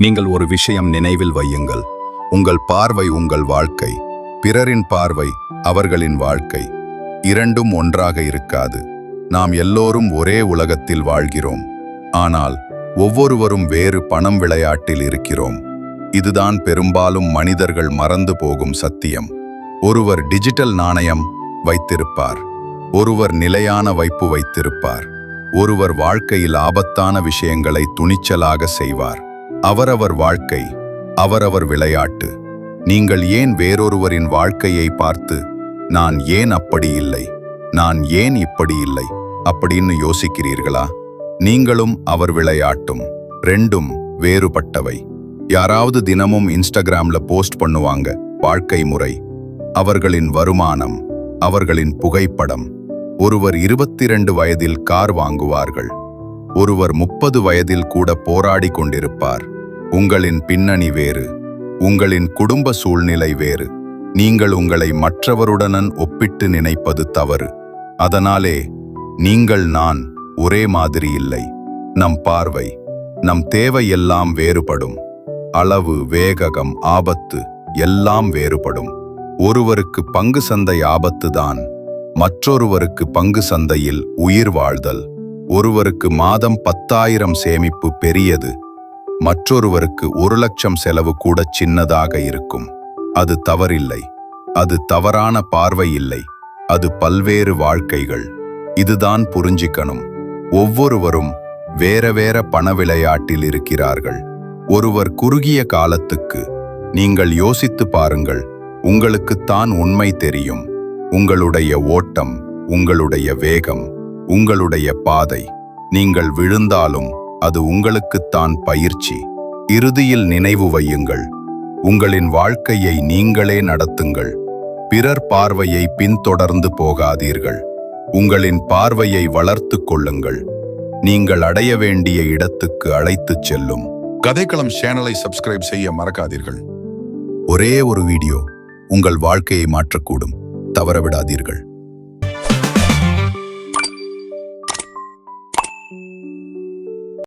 நீங்கள் ஒரு விஷயம் நினைவில் வையுங்கள். உங்கள் பார்வை உங்கள் வாழ்க்கை, பிறரின் பார்வை அவர்களின் வாழ்க்கை. இரண்டும் ஒன்றாக இருக்காது. நாம் எல்லோரும் ஒரே உலகத்தில் வாழ்கிறோம். ஆனால் ஒவ்வொருவரும் வேறு பணம் விளையாட்டில் இருக்கிறோம். இதுதான் பெரும்பாலும் மனிதர்கள் மறந்து போகும் சத்தியம். ஒருவர் டிஜிட்டல் நாணயம் வைத்திருப்பார், ஒருவர் நிலையான வைப்பு வைத்திருப்பார், ஒருவர் வாழ்க்கையில் ஆபத்தான விஷயங்களை துணிச்சலாக செய்வார். அவரவர் வாழ்க்கை, அவரவர் விளையாட்டு. நீங்கள் ஏன் வேறொருவரின் வாழ்க்கையை பார்த்து நான் ஏன் அப்படி இல்லை, நான் ஏன் இப்படி இல்லை அப்படின்னு யோசிக்கிறீர்களா? நீங்களும் அவர் விளையாட்டும் ரெண்டும் வேறுபட்டவை. யாராவது தினமும் இன்ஸ்டாகிராம்ல போஸ்ட் பண்ணுவாங்க வாழ்க்கை முறை, அவர்களின் வருமானம், அவர்களின் புகைப்படம். ஒருவர் 22 வயதில் கார் வாங்குவார்கள், ஒருவர் 30 வயதில் கூட போராடி கொண்டிருப்பார். உங்களின் பின்னணி வேறு, உங்களின் குடும்ப சூழ்நிலை வேறு. நீங்கள் உங்களை மற்றவருடன் ஒப்பிட்டு நினைப்பது தவறு. அதனாலே நீங்கள் நான் ஒரே மாதிரி இல்லை. நம் பார்வை, நம் தேவை எல்லாம் வேறுபடும். அளவு, வேகம், ஆபத்து எல்லாம் வேறுபடும். ஒருவருக்கு பங்கு சந்தை ஆபத்துதான், மற்றொருவருக்கு பங்கு சந்தையில் உயிர் வாழ்தல். ஒருவருக்கு மாதம் 10,000 சேமிப்பு பெரியது, மற்றொருவருக்கு 1,00,000 செலவு கூட சின்னதாக இருக்கும். அது தவறில்லை, அது தவறான பார்வை இல்லை, அது பல்வேறு வாழ்க்கைகள். இதுதான் புரிஞ்சிக்கணும். ஒவ்வொருவரும் வேற வேற பண விளையாட்டில் இருக்கிறார்கள். ஒருவர் குறுகிய காலத்துக்கு. நீங்கள் யோசித்து பாருங்கள், உங்களுக்குத்தான் உண்மை தெரியும். உங்களுடைய ஓட்டம், உங்களுடைய வேகம், உங்களுடைய பாதை. நீங்கள் விழுந்தாலும் அது உங்களுக்குத்தான் பயிற்சி. இறுதியில் நினைவு வையுங்கள், உங்களின் வாழ்க்கையை நீங்களே நடத்துங்கள். பிறர் பார்வையை பின்தொடர்ந்து போகாதீர்கள். உங்களின் பார்வையை வளர்த்து கொள்ளுங்கள். நீங்கள் அடைய வேண்டிய இடத்துக்கு அழைத்துச் செல்லும். கதைக்களம் சேனலை சப்ஸ்கிரைப் செய்ய மறக்காதீர்கள். ஒரே ஒரு வீடியோ உங்கள் வாழ்க்கையை மாற்றக்கூடும். தவறவிடாதீர்கள்.